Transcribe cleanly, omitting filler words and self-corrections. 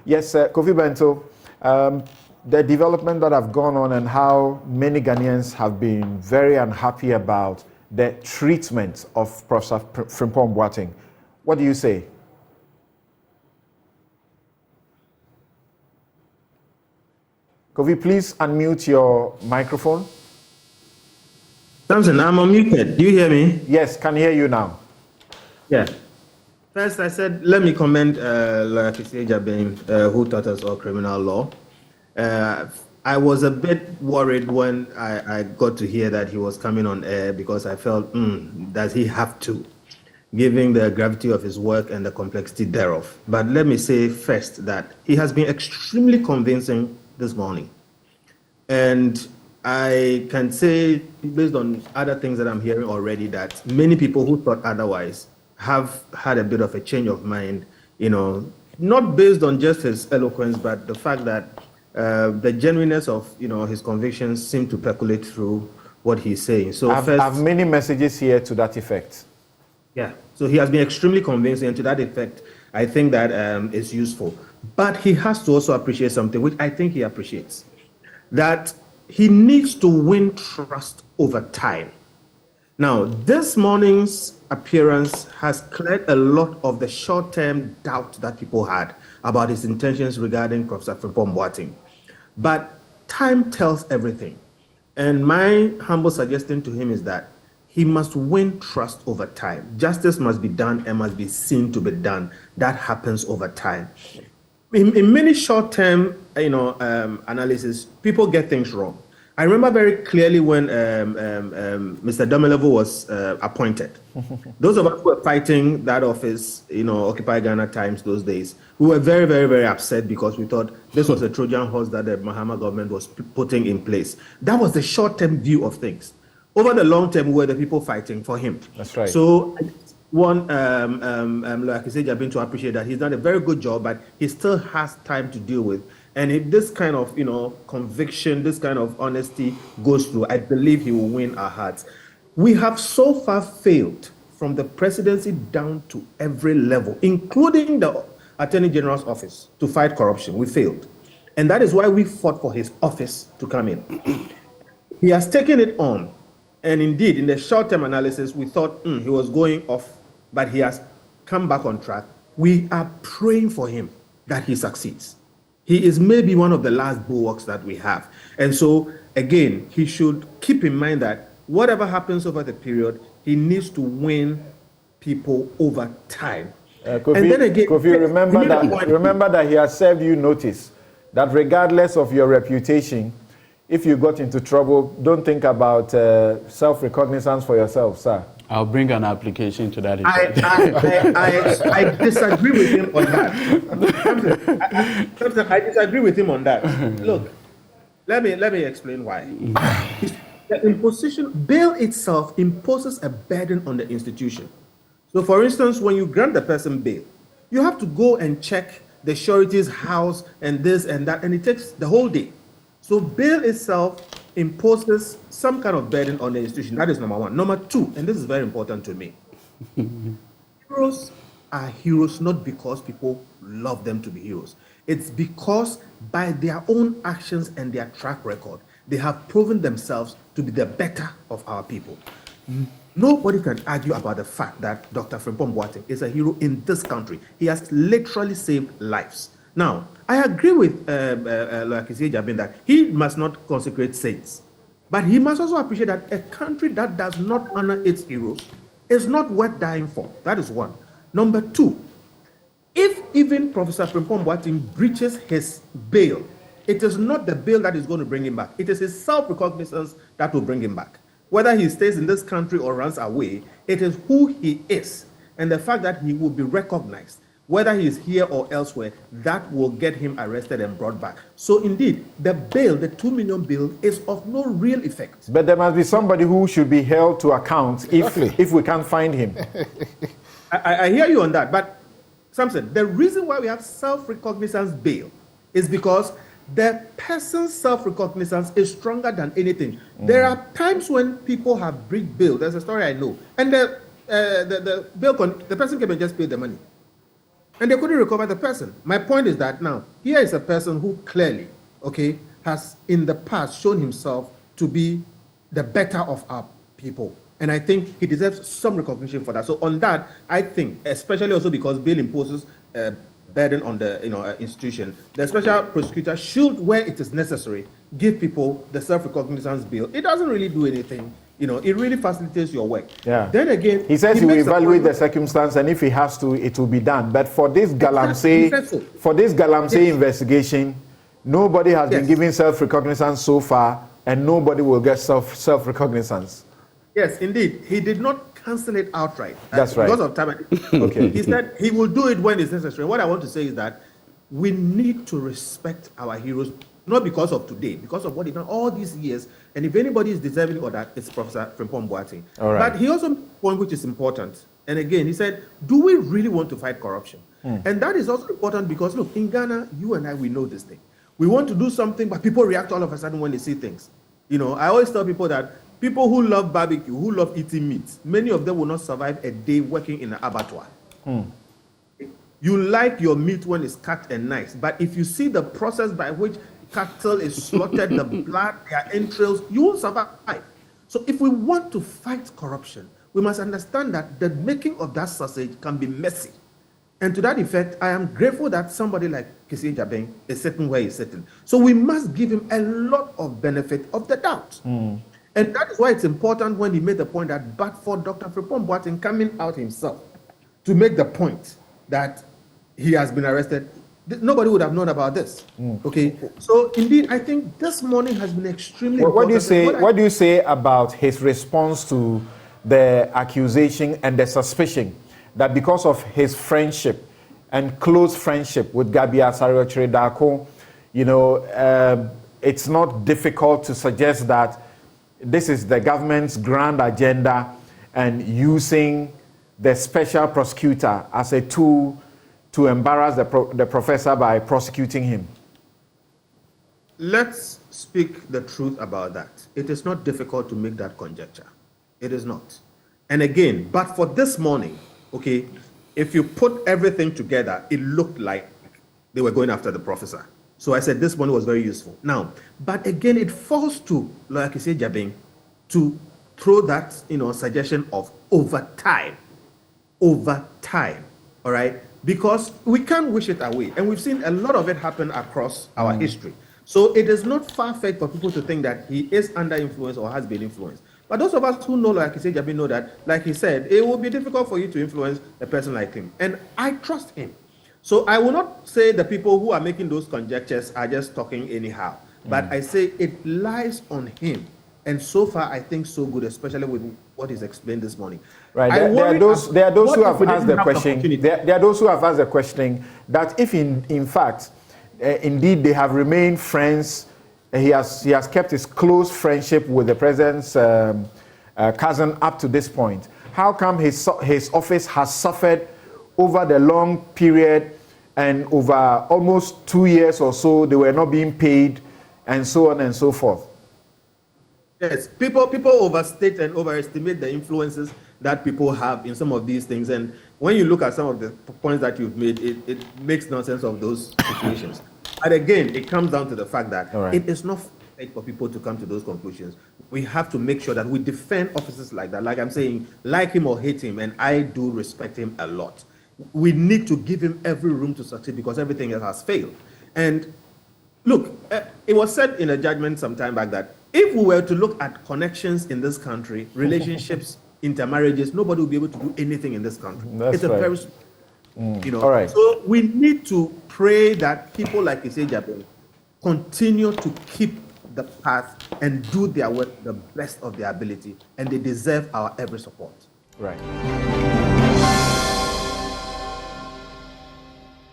Yes, Kofi Bentil, the development that have gone on and how many Ghanaians have been very unhappy about the treatment of Professor Frimpong Boateng. What do you say? Kofi, please unmute your microphone. Samson, I'm unmuted. Do you hear me? Yes, can hear you now. Yeah. First, I said, let me commend Lawyer Kofi Bentil, who taught us all criminal law. I was a bit worried when I got to hear that he was coming on air because I felt, does he have to, given the gravity of his work and the complexity thereof. But let me say first that he has been extremely convincing this morning. And I can say, based on other things that I'm hearing already, that many people who thought otherwise have had a bit of a change of mind, not based on just his eloquence, but the fact that the genuineness of his convictions seem to percolate through what he's saying. So I have many messages here to that effect. Yeah, so he has been extremely convincing, and to that effect, I think that is useful. But he has to also appreciate something, which I think he appreciates, that he needs to win trust over time. Now, this morning's appearance has cleared a lot of the short-term doubt that people had about his intentions regarding Professor Frimpong Boateng. But time tells everything. And my humble suggestion to him is that he must win trust over time. Justice must be done and must be seen to be done. That happens over time. In many short-term, analysis, people get things wrong. I remember very clearly when Mr. Domelevo was appointed. Those of us who were fighting that office, Occupy Ghana Times those days, we were very, very, very upset because we thought this was a Trojan horse that the Mahama government was putting in place. That was the short-term view of things. Over the long term, we were the people fighting for him. That's right. So I want Lawyer Kofi to appreciate that he's done a very good job, but he still has time to deal with. And if this kind of, conviction, this kind of honesty goes through, I believe he will win our hearts. We have so far failed from the presidency down to every level, including the Attorney General's office, to fight corruption. We failed. And that is why we fought for his office to come in. He has taken it on. And indeed, in the short-term analysis, we thought he was going off, but he has come back on track. We are praying for him that he succeeds. He is maybe one of the last bulwarks that we have. And so, again, he should keep in mind that whatever happens over the period, he needs to win people over time. Kofi, and then again, Kofi, remember that he has served you notice that regardless of your reputation, if you got into trouble, don't think about self-recognizance for yourself, sir. I'll bring an application to that effect. I disagree with him on that. I disagree with him on that. Look, let me explain why. The imposition, bail itself imposes a burden on the institution. So, for instance, when you grant the person bail, you have to go and check the surety's house and this and that, and it takes the whole day. So bail itself imposes some kind of burden on the institution. That is number one. Number two, and this is very important to me, heroes are heroes not because people love them to be heroes. It's because by their own actions and their track record, they have proven themselves to be the better of our people. Nobody can argue about the fact that Dr. Frimpong Boateng is a hero in this country. He has literally saved lives. Now, I agree with Lawyer Kofi that he must not consecrate saints, but he must also appreciate that a country that does not honor its heroes is not worth dying for. That is one. Number two, if even Professor Frimpong Boateng breaches his bail, it is not the bail that is going to bring him back. It is his self-recognizance that will bring him back. Whether he stays in this country or runs away, it is who he is and the fact that he will be recognized. Whether he is here or elsewhere, that will get him arrested and brought back. So indeed, the bail, the 2 million bail, is of no real effect. But there must be somebody who should be held to account if we can't find him. I hear you on that. But, Samson, the reason why we have self-recognizance bail is because the person's self-recognizance is stronger than anything. There are times when people have breached bail. There's a story I know. And the person came and just paid the money. And they couldn't recover the person. My point is that now, here is a person who clearly, okay, has in the past shown himself to be the better of our people. And I think he deserves some recognition for that. So on that, I think, especially also because bail imposes a burden on the institution, the special prosecutor should, where it is necessary, give people the self-recognizance bail. It doesn't really do anything. It really facilitates your work. Yeah. Then again, he says he will evaluate the circumstance, and if he has to, it will be done. But for this Galamsey, investigation, nobody has been given self-recognizance so far, and nobody will get self-recognizance. Yes, indeed. He did not cancel it outright. That's right. Because of time. Okay. He said he will do it when it's necessary. What I want to say is that we need to respect our heroes, not because of today, because of what he's done all these years. And if anybody is deserving of that, it's Professor Frimpong Boateng. All right. But he also made a point which is important. And again, he said, do we really want to fight corruption? And that is also important because, look, in Ghana, you and I, we know this thing. We want to do something, but people react all of a sudden when they see things. I always tell people that people who love barbecue, who love eating meat, many of them will not survive a day working in an abattoir. You like your meat when it's cut and nice, but if you see the process by which cattle is slaughtered, the blood, their entrails, you won't survive. So if we want to fight corruption, we must understand that the making of that sausage can be messy. And to that effect, I am grateful that somebody like Kessie Jabeng is sitting where he's sitting. So we must give him a lot of benefit of the doubt. And that is why it's important when he made the point that, but for Dr. Frimpong Boateng coming out himself to make the point that he has been arrested, nobody would have known about this. Okay, so indeed, I think this morning has been extremely important. What do you say about his response to the accusation and the suspicion that because of his friendship and close friendship with Gabi Asare Dako, it's not difficult to suggest that this is the government's grand agenda and using the special prosecutor as a tool to embarrass the professor by prosecuting him? Let's speak the truth about that. It is not difficult to make that conjecture. It is not. And again, but for this morning, okay, if you put everything together, it looked like they were going after the professor. So I said this morning was very useful. Now, but again, it falls to, like you say, Jabeng, to throw that, suggestion of over time, all right? Because we can't wish it away. And we've seen a lot of it happen across our history. So it is not far-fetched for people to think that he is under influence or has been influenced. But those of us who know, like Kessie Jabeng, know that, like he said, it will be difficult for you to influence a person like him. And I trust him. So I will not say the people who are making those conjectures are just talking anyhow. But I say it lies on him. And so far, I think so good, especially with what is explained this morning. Right. There are those who have asked the question. There are those who have asked the question that if in fact, indeed they have remained friends, he has kept his close friendship with the president's cousin up to this point. How come his office has suffered over the long period and over almost 2 years or so? They were not being paid, and so on and so forth. Yes, people overstate and overestimate the influences that people have in some of these things. And when you look at some of the points that you've made, it makes no sense of those situations. But again, it comes down to the fact that it is not fair for people to come to those conclusions. We have to make sure that we defend officers like that. Like I'm saying, like him or hate him, and I do respect him a lot. We need to give him every room to succeed because everything else has failed. And look, it was said in a judgment some time back that if we were to look at connections in this country, relationships, intermarriages, nobody will be able to do anything in this country. That's very, All right. So we need to pray that people like Kessie Jabeng continue to keep the path and do their work the best of their ability, and they deserve our every support. Right.